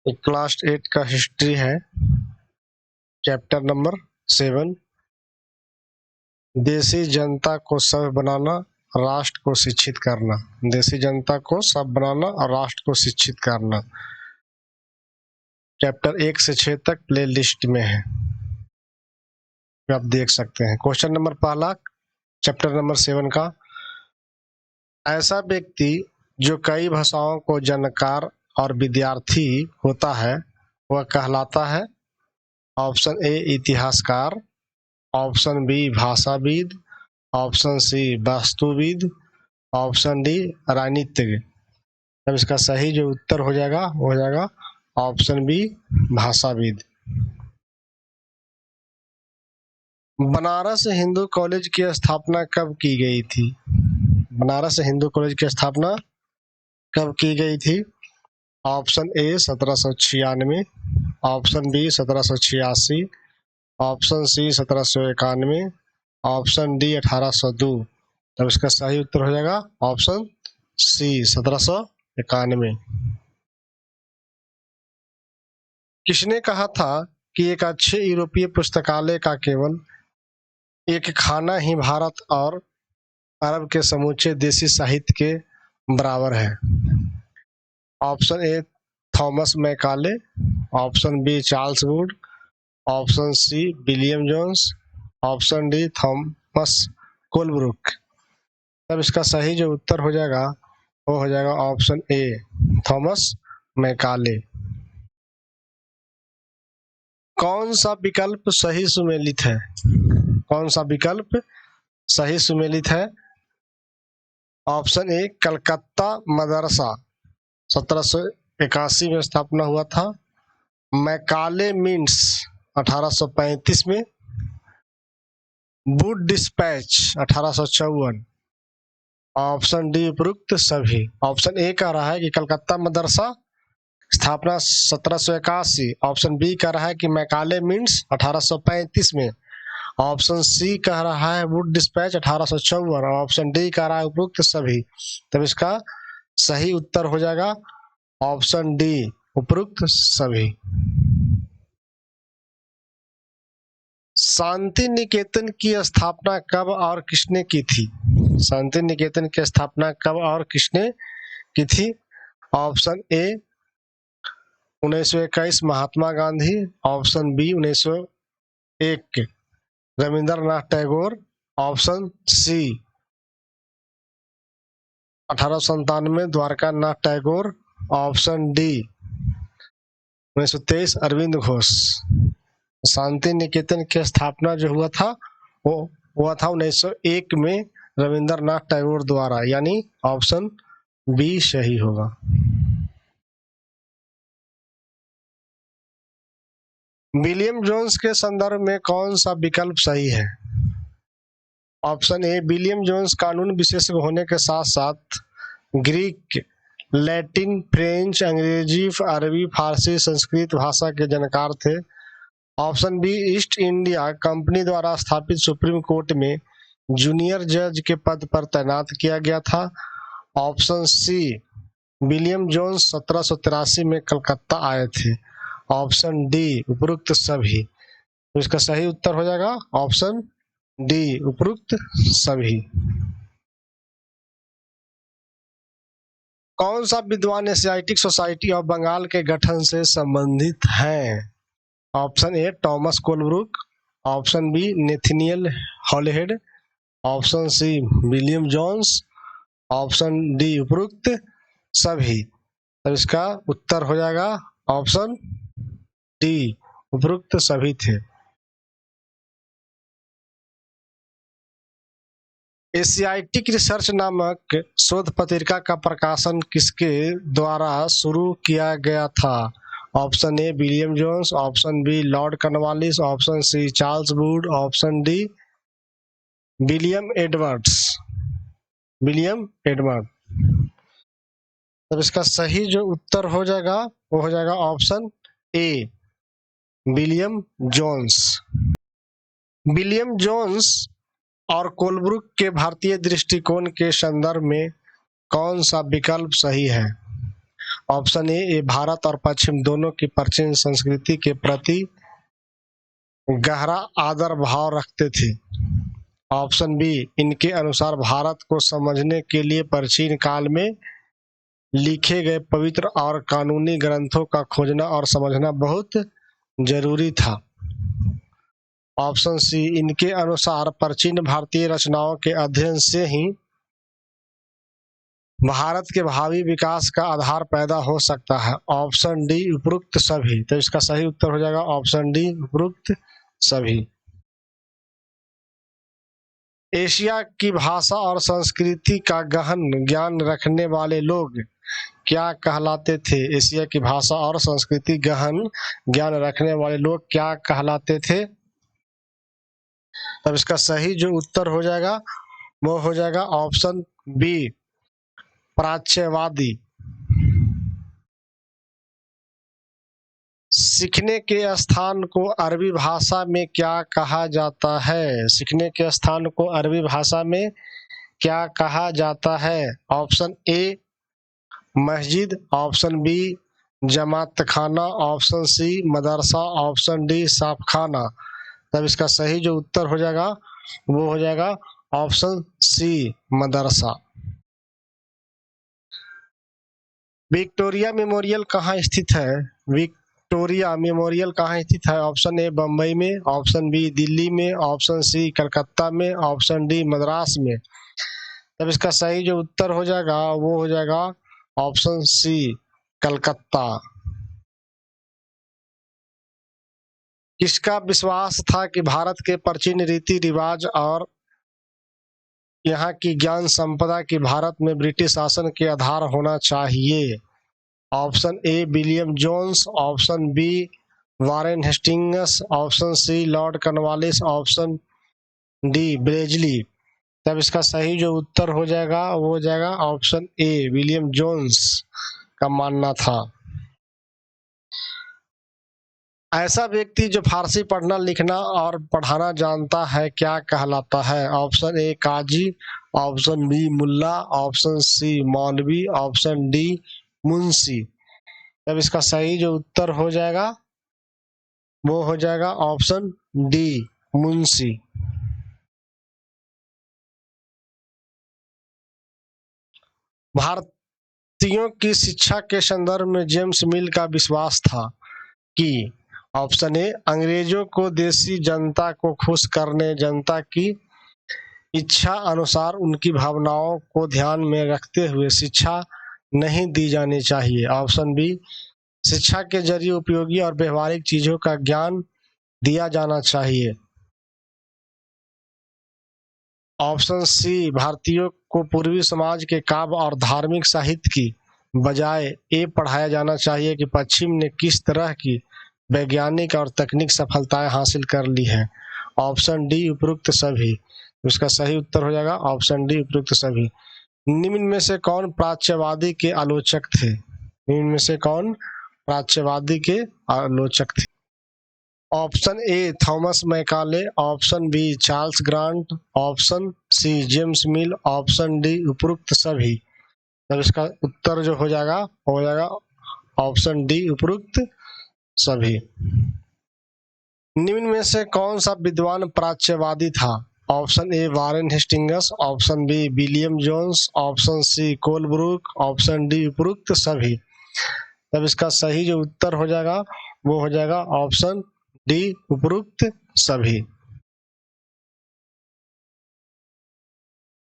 ये क्लास 8 का हिस्ट्री है, चैप्टर नंबर 7। देशी जनता को सभ्य बनाना, राष्ट्र को शिक्षित करना। देशी जनता को सभ्य बनाना और राष्ट्र को शिक्षित करना, चैप्टर 1 से 6 तक प्ले लिस्ट में है, आप देख सकते हैं। क्वेश्चन नंबर पहला चैप्टर नंबर 7 का, ऐसा व्यक्ति जो कई भाषाओं को जानकार और विद्यार्थी होता है वह कहलाता है। ऑप्शन ए इतिहासकार, ऑप्शन बी भाषाविद, ऑप्शन सी वास्तुविद, ऑप्शन डी राजनीतिज्ञ। अब इसका सही जो उत्तर हो जाएगा वो हो जाएगा ऑप्शन बी भाषाविद। बनारस हिंदू कॉलेज की स्थापना कब की गई थी? बनारस हिंदू कॉलेज की स्थापना कब की गई थी? Option A 1796, option B 1786, option C 1791, option D 1802। तब इसका सही उत्तर हो जाएगा ऑप्शन सी 1791। किसने कहा था कि एक अच्छे यूरोपीय पुस्तकालय का केवल एक खाना ही भारत और अरब के समूचे देसी साहित्य के बराबर है? Option A Thomas Macaulay, option B Charles Wood, option C William Jones, option D Thomas Colebrooke. तब इसका सही जो उत्तर हो जाएगा वो हो जाएगा ऑप्शन ए थॉमस मैकाले। कौन सा विकल्प सही सुमेलित है? कौन सा विकल्प सही सुमेलित है? ऑप्शन ए कलकत्ता मदरसा 1781 में स्थापना हुआ था, मैकाले मीन्स 1835 में, वुड डिस्पैच 1854, ऑप्शन डी उपरुक्त सभी। ऑप्शन ए कह रहा है कि कलकत्ता मदरसा स्थापना 1781, ऑप्शन बी कह रहा है कि मैकाले मीन्स 1835 में, ऑप्शन सी कह रहा है वुड डिस्पैच 1854, और ऑप्शन डी कह रहा है उपरुक्त सभी। तब इसका सही उत्तर हो जाएगा ऑप्शन डी उपरुक्त सभी। शांति निकेतन की स्थापना कब और किसने की थी? शांति निकेतन की स्थापना कब और किसने की थी? Option A 1921 Mahatma Gandhi, option B 1901 Rabindranath Tagore, option C 1897 Dwarkanath Tagore, option D 1923 Aurobindo Ghosh. Shantiniketan की स्थापना जो हुआ था वो हुआ था 1901 में रविंद्रनाथ टैगोर द्वारा, यानी ऑप्शन बी सही होगा। विलियम जोन्स के संदर्भ में कौन सा विकल्प सही है? ऑप्शन ए विलियम जोन्स कानून विशेषज्ञ होने के साथ साथ ग्रीक, लैटिन, फ्रेंच, अंग्रेजी, अरबी, फारसी, संस्कृत भाषा के जानकार थे। Option B East India Company द्वारा स्थापित सुप्रीम कोर्ट में जूनियर जज के पद पर तैनात किया गया था। ऑप्शन सी विलियम जोन्स 1783 में कलकत्ता आए थे। ऑप्शन डी उपरुक्त सभी। तो इसका सही उत्तर हो जाएगा ऑप्शन डी उपरुक्त सभी। कौन सा विद्वान एशियाटिक सोसाइटी ऑफ बंगाल के गठन से संबंधित है? Option A Thomas Colebrooke, option B Nathaniel Halhed, option C William Jones, option D उपरुक्त सभी। तो इसका उत्तर हो जाएगा ऑप्शन डी उपरुक्त सभी थे। एशियाटिक रिसर्च नामक शोध पत्रिका का प्रकाशन किसके द्वारा शुरू किया गया था? Option A William Jones, option B Lord Cornwallis, option C Charles Wood, option D William Edwards. William Edward. तब इसका सही जो उत्तर हो जाएगा वो हो जाएगा option A William Jones. William Jones और कोलब्रुक के भारतीय दृष्टिकोण के संदर्भ में कौन सा विकल्प सही है? ऑप्शन ए, ये भारत और पश्चिम दोनों की प्राचीन संस्कृति के प्रति गहरा आदर भाव रखते थे। ऑप्शन बी, इनके अनुसार भारत को समझने के लिए प्राचीन काल में लिखे गए पवित्र और कानूनी ग्रंथों का खोजना और समझना बहुत जरूरी था। ऑप्शन सी, इनके अनुसार प्राचीन भारतीय रचनाओं के अध्ययन से ही भारत के भावी विकास का आधार पैदा हो सकता है। ऑप्शन डी, उपरोक्त सभी। तो इसका सही उत्तर हो जाएगा ऑप्शन डी, उपरोक्त सभी। एशिया की भाषा और संस्कृति का गहन ज्ञान रखने वाले लोग क्या कहलाते थे? एशिया की भाषा और संस्कृति गहन ज्ञान रखने वाले लोग क्या कहलाते थे? तब इसका सही जो उत्तर हो जाएगा वो हो जाएगा ऑप्शन बी, प्राच्यवादी। सीखने के स्थान को अरबी भाषा में क्या कहा जाता है? सीखने के स्थान को अरबी भाषा में क्या कहा जाता है? ऑप्शन ए, मस्जिद। ऑप्शन बी, जमात खाना। ऑप्शन सी, मदरसा। ऑप्शन डी, साफखाना। तब इसका सही जो उत्तर हो जाएगा वो हो जाएगा ऑप्शन सी, मदरसा। विक्टोरिया मेमोरियल कहाँ स्थित है? विक्टोरिया मेमोरियल कहाँ स्थित है? ऑप्शन ए, बम्बई में। ऑप्शन बी, दिल्ली में। ऑप्शन सी, कलकत्ता में। ऑप्शन डी, मद्रास में। तब इसका सही जो उत्तर हो जाएगा वो हो जाएगा ऑप्शन सी, कलकत्ता। किसका विश्वास था कि भारत के प्राचीन रीति रिवाज और यहाँ की ज्ञान संपदा की भारत में ब्रिटिश शासन के आधार होना चाहिए? Option A, William Jones. Option B, Warren Hastings. Option C, Lord Cornwallis. Option D, Blazley. तब इसका सही जो उत्तर हो जाएगा वो हो जाएगा ऑप्शन ए, विलियम जोन्स का मानना था। ऐसा व्यक्ति जो फारसी पढ़ना लिखना और पढ़ाना जानता है क्या कहलाता है? ऑप्शन ए, काजी। ऑप्शन बी, मुल्ला। ऑप्शन सी, मौलवी। ऑप्शन डी, मुंशी। तब इसका सही जो उत्तर हो जाएगा वो हो जाएगा ऑप्शन डी, मुंशी। भारतीयों की शिक्षा के संदर्भ में जेम्स मिल का विश्वास था कि ऑप्शन ए, अंग्रेजों को देशी जनता को खुश करने, जनता की इच्छा अनुसार उनकी भावनाओं को ध्यान में रखते हुए शिक्षा नहीं दी जानी चाहिए। ऑप्शन बी, शिक्षा के जरिए उपयोगी और व्यवहारिक चीजों का ज्ञान दिया जाना चाहिए। ऑप्शन सी, भारतीयों को पूर्वी समाज के काव्य और धार्मिक साहित्य की बजाय ये पढ़ाया जाना चाहिए कि पश्चिम ने किस तरह की वैज्ञानिक और तकनीक सफलताएं हासिल कर ली है। ऑप्शन डी, उपरोक्त सभी। उसका सही उत्तर हो जाएगा ऑप्शन डी, उपरोक्त सभी। निम्न में से कौन प्राच्यवादी के आलोचक थे? निम्न में से कौन प्राच्यवादी के आलोचक थे? Option A, Thomas Macaulay. Option B, Charles Grant. Option C, James Mill. Option D, उपरोक्त सभी। तब इसका उत्तर जो हो जाएगा ऑप्शन डी, उपरोक्त सभी। निम्न में से कौन सा विद्वान प्राच्यवादी था? Option A, Warren Hastings. Option B, William Jones. Option C, Colebrooke. Option D, उपरोक्त सभी। तब इसका सही जो उत्तर हो जाएगा वो हो जाएगा ऑप्शन डी, उपरोक्त सभी।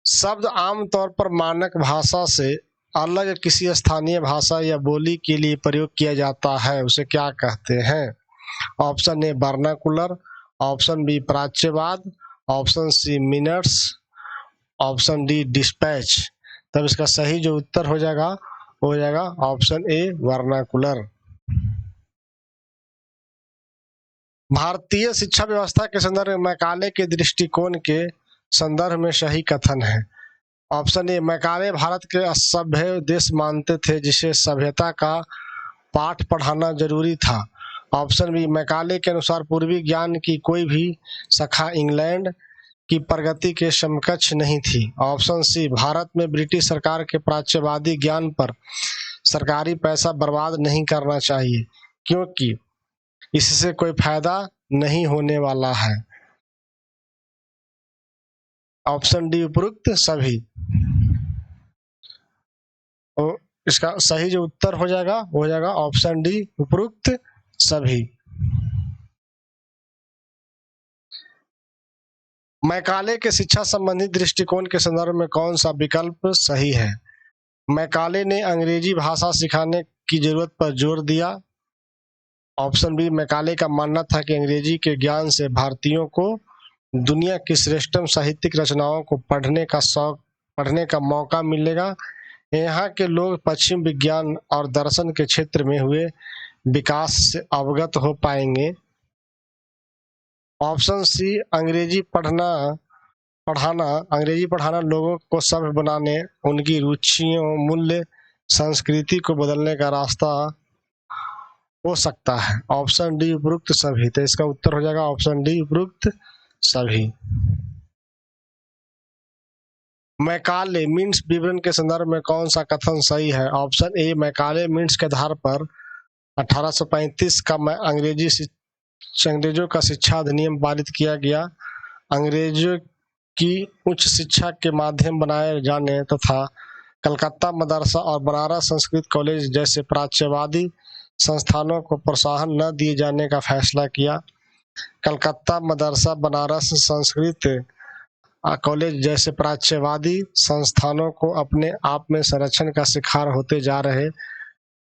शब्द आमतौर पर मानक भाषा से अलग किसी स्थानीय भाषा या बोली के लिए प्रयोग किया जाता है, उसे क्या कहते हैं? Option A, vernacular. Option B, प्राच्यवाद। Option C, minutes. Option D, dispatch. तब इसका सही जो उत्तर हो जाएगा ऑप्शन ए, वर्नाकुलर। भारतीय शिक्षा व्यवस्था के संदर्भ में मैकाले के दृष्टिकोण के संदर्भ में सही कथन है। ऑप्शन ए, मैकाले भारत के असभ्य देश मानते थे जिसे सभ्यता का पाठ पढ़ाना जरूरी था। ऑप्शन बी, मैकाले के अनुसार पूर्वी ज्ञान की कोई भी शाखा इंग्लैंड की प्रगति के समकक्ष नहीं थी। ऑप्शन सी, भारत में ब्रिटिश सरकार के प्राच्यवादी ज्ञान पर सरकारी पैसा बर्बाद नहीं करना चाहिए क्योंकि इससे कोई फायदा नहीं होने वाला है। ऑप्शन डी उपरोक्त सभी। तो इसका सही जो उत्तर हो जाएगा वो हो जाएगा ऑप्शन डी उपरोक्त सभी। मैकाले के शिक्षा संबंधी दृष्टिकोण के संदर्भ में कौन सा विकल्प सही है? मैकाले ने अंग्रेजी भाषा सिखाने की जरूरत पर जोर दिया। ऑप्शन बी, मैकाले का मानना था कि अंग्रेजी के ज्ञान से भारतीयों को दुनिया की श्रेष्ठतम साहित्यिक रचनाओं को पढ़ने का मौका मिलेगा। यहाँ के लोग पश्चिम विज्ञान और दर्शन के क्षेत्र में हुए विकास से अवगत हो पाएंगे। ऑप्शन सी, अंग्रेजी पढ़ाना लोगों को सभ्य बनाने, उनकी रुचियों, मूल्य, संस्कृति को बदलने का रास्ता हो सकता है। ऑप्शन डी उपरोक्त सभी। तो इसका उत्तर हो जाएगा ऑप्शन डी उपरोक्त सभी। मैकाले मीन्स विवरण के संदर्भ में कौन सा कथन सही है? ऑप्शन ए, मैकाले मीन्स के आधार पर 1835 का अंग्रेजों का शिक्षा अधिनियम पारित किया गया। अंग्रेजों की उच्च शिक्षा के माध्यम बनाए जाने तथा कलकत्ता मदरसा और बनारस संस्कृत कॉलेज जैसे प्राच्यवादी संस्थानों को प्रोत्साहन न दिए जाने का फैसला किया। कलकत्ता मदरसा, बनारस संस्कृत कॉलेज जैसे प्राच्यवादी संस्थानों को अपने आप में संरक्षण का शिकार होते जा रहे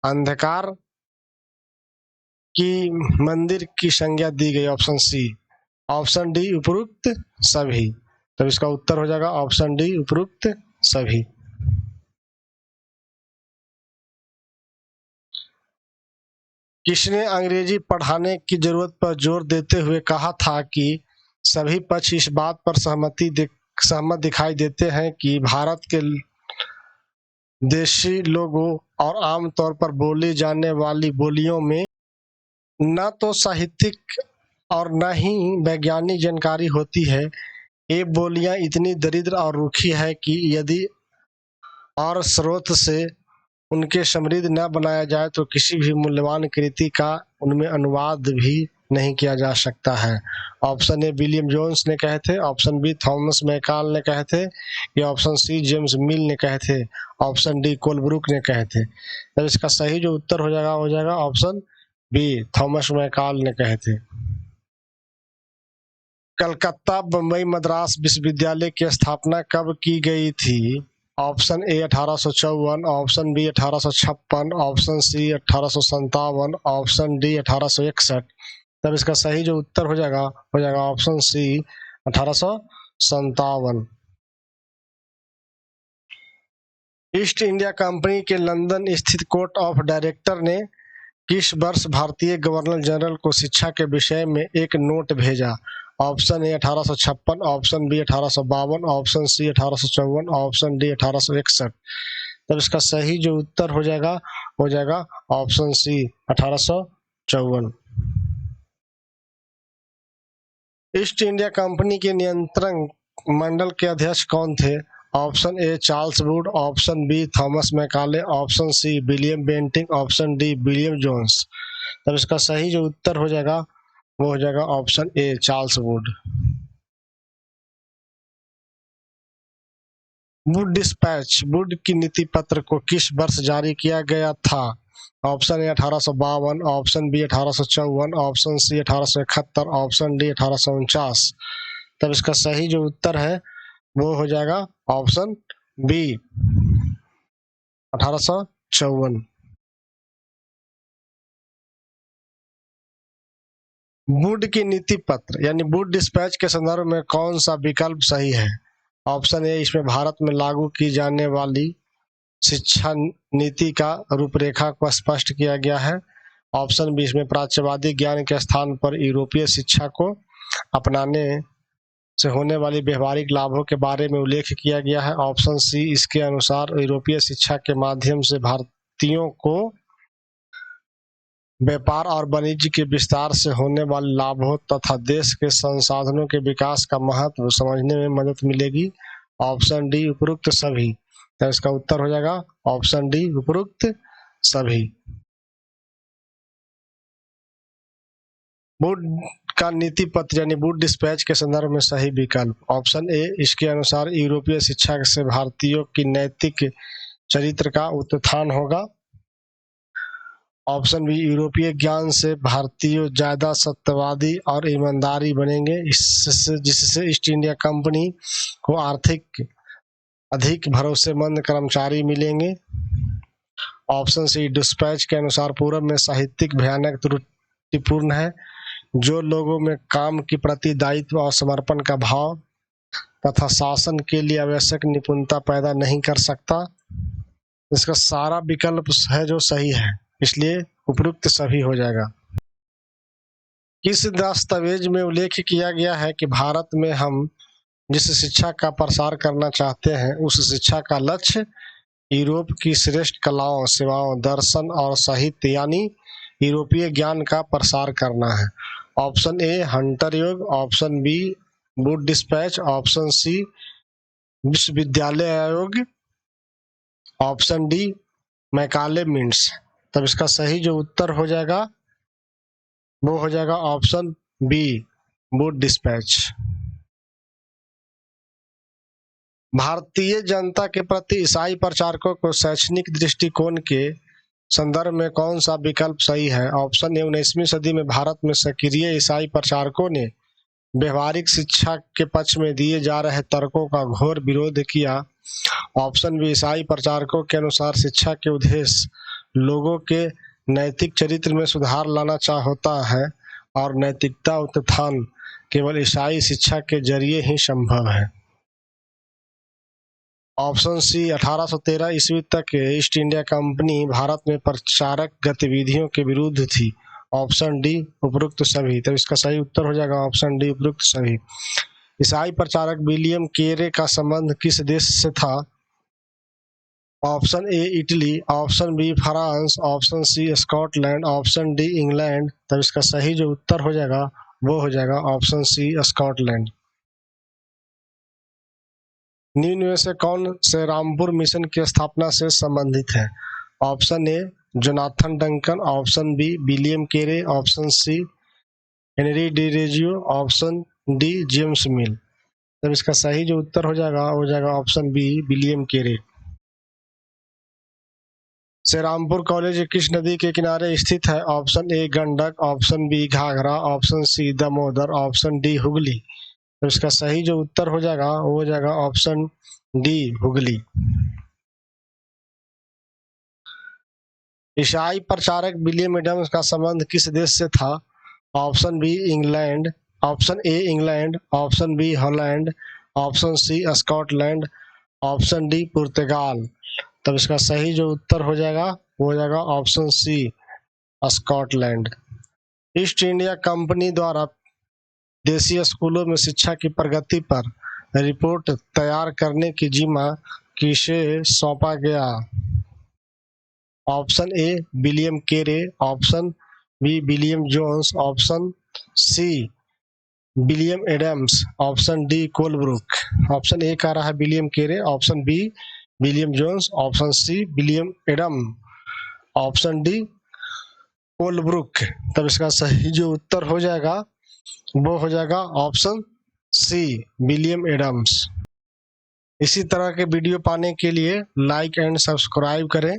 अंधकार की मंदिर की संज्ञा दी गई। Option C. ऑप्शन डी उपरोक्त सभी। तो इसका उत्तर हो जाएगा ऑप्शन डी उपरोक्त सभी। किसने अंग्रेजी पढ़ाने की जरूरत पर जोर देते हुए कहा था कि सभी पक्ष इस बात पर सहमत दिखाई देते हैं कि भारत के देशी लोगों और आमतौर पर बोली जाने वाली बोलियों में न तो साहित्यिक और न ही वैज्ञानिक जानकारी होती है। ये बोलियां इतनी दरिद्र और रूखी है कि यदि और स्रोत से उनके समृद्ध न बनाया जाए तो किसी भी मूल्यवान कृति का उनमें अनुवाद भी नहीं किया जा सकता है। ऑप्शन ए, विलियम जोन्स ने कहे थे। ऑप्शन बी, थॉमस मैकाले ने कहे थे। या ऑप्शन सी, जेम्स मिल ने कहे थे। ऑप्शन डी, कोलब्रुक ने कहे थे। तो इसका सही जो उत्तर हो जाएगा ऑप्शन बी, थॉमस मैकाले ने कहे थे। कलकत्ता, बम्बई, मद्रास विश्वविद्यालय की स्थापना कब की गई थी? Option A 1854, option B 1856, option C 1857, option D 1861। तब इसका सही जो उत्तर हो जाएगा option C 1857। East India Company के लंदन स्थित कोर्ट ऑफ डायरेक्टर ने किस वर्ष भारतीय गवर्नर जनरल को शिक्षा के विषय में एक नोट भेजा? Option A 1856, option B 1852, option C 1854, option D 1861। तब इसका सही जो उत्तर हो जाएगा option C 1854। East India Company के नियंत्रण मंडल के अध्यक्ष कौन थे? Option A, Charles Wood, option B, Thomas Macaulay, option C, William Bentinck, option D, William Jones. तब इसका सही जो उत्तर हो जाएगा वो हो जाएगा option A, Charles would. Wood dispatch, would की नीति पत्र को किस वर्ष जारी किया गया था? Option A 1852, option B 1854, option C 1871, option D 1849। तब इसका सही जो उत्तर है वो हो जाएगा ऑप्शन बी 1854। वुड की नीति पत्र यानी वुड डिस्पैच के संदर्भ में कौन सा विकल्प सही है? ऑप्शन ए, इसमें भारत में लागू की जाने वाली शिक्षा नीति का रूपरेखा को स्पष्ट किया गया है। ऑप्शन बी, इसमें प्राच्यवादी ज्ञान के स्थान पर यूरोपीय शिक्षा को अपनाने से होने वाली व्यवहारिक लाभों के बारे में उल्लेख किया गया है। ऑप्शन सी, इसके अनुसार यूरोपीय शिक्षा के माध्यम से भारतीयों को व्यापार और वाणिज्य के विस्तार से होने वाले लाभों तथा देश के संसाधनों के विकास का महत्व समझने में मदद मिलेगी। ऑप्शन डी उपरोक्त सभी। तो इसका उत्तर हो जाएगा ऑप्शन डी उपरोक्त सभी। वुड का नीति पत्र यानी वुड डिस्पैच के संदर्भ में सही विकल्प। ऑप्शन ए, इसके अनुसार यूरोपीय शिक्षा से भारतीयों की नैतिक चरित्र का उत्थान होगा। ऑप्शन बी, यूरोपीय ज्ञान से भारतीय ज्यादा सत्यवादी और ईमानदारी बनेंगे, जिससे ईस्ट इंडिया कंपनी को आर्थिक अधिक भरोसेमंद कर्मचारी मिलेंगे। ऑप्शन सी, डिस्पैच के अनुसार पूर्व में साहित्यिक भयानक त्रुटिपूर्ण है, जो लोगों में काम के प्रति दायित्व और समर्पण का भाव तथा शासन के लिए आवश्यक निपुणता पैदा नहीं कर सकता। इसका सारा विकल्प है जो सही है, इसलिए उपयुक्त सभी हो जाएगा। किस दस्तावेज में उल्लेख किया गया है कि भारत में हम जिस शिक्षा का प्रसार करना चाहते हैं उस शिक्षा का लक्ष्य यूरोप की श्रेष्ठ कलाओं, सेवाओं, दर्शन और साहित्य यानी यूरोपीय ज्ञान का प्रसार करना है। ऑप्शन ए, हंटर योग। Option B, Wood dispatch. Option C, विश्वविद्यालय आयोग। Option D, Macaulay minutes. तब इसका सही जो उत्तर हो जाएगा वो हो जाएगा option B, Wood dispatch. Bharatiya Janata के प्रति ईसाई प्रचारकों को शैक्षणिक दृष्टिकोण के संदर्भ में कौन सा विकल्प सही है। ऑप्शन ए, 19वीं सदी में भारत में सक्रिय ईसाई प्रचारकों ने व्यवहारिक शिक्षा के पक्ष में दिए जा रहे तर्कों का घोर विरोध किया। ऑप्शन बी, ईसाई प्रचारकों के अनुसार शिक्षा के उद्देश्य लोगों के नैतिक चरित्र में सुधार लाना होता है और नैतिकता उत्थान केवल ईसाई शिक्षा के जरिए ही संभव है। ऑप्शन सी, 1813 ईस्वी तक ईस्ट इंडिया कंपनी भारत में प्रचारक गतिविधियों के विरुद्ध थी। ऑप्शन डी, उपरोक्त सभी। तो इसका सही उत्तर हो जाएगा ऑप्शन डी, उपरोक्त सभी। ईसाई प्रचारक विलियम केरे का संबंध किस देश से था। Option A, Italy. Option B, France. Option C, Scotland. Option D, England. तब इसका सही जो उत्तर हो जाएगा वो हो जाएगा ऑप्शन सी, स्कॉटलैंड। निम्न में से कौन से रामपुर मिशन की स्थापना से संबंधित है। Option A, Jonathan Duncan. Option B, William Carey. Option C, Henry Derozio. Option D, James Mill. तब इसका सही जो उत्तर हो जाएगा ऑप्शन बी, विलियम केरे। श्रीरामपुर कॉलेज किस नदी के किनारे स्थित है। Option A, Gandak. Option B, Ghaghara. Option C, Damodar. Option D, Hooghly. तो इसका सही जो उत्तर हो जाएगा वो हो जाएगा ऑप्शन डी, हुगली। ईसाई प्रचारक विलियम एडम्स का संबंध किस देश से था। Option B, England. Option A, England. Option B, Holland. Option C, Scotland. Option D, पुर्तगाल। तब इसका सही जो उत्तर हो जाएगा वो हो जाएगा option C, Scotland. East India Company द्वारा देसी स्कूलों में शिक्षा की प्रगति पर रिपोर्ट तैयार करने की जिम्मा किसे सौंपा गया। Option A, William Carey. Option B, William Jones. Option C, William Adams. Option D, Colebrooke. Option A कह रहा है William Carey. Option B, William Jones. Option C, William Adam. Option D, Colebrooke. तब इसका सही जो उत्तर हो जाएगा वो हो जाएगा ऑप्शन सी, विलियम एडम्स। इसी तरह के वीडियो पाने के लिए लाइक एंड सब्सक्राइब करें।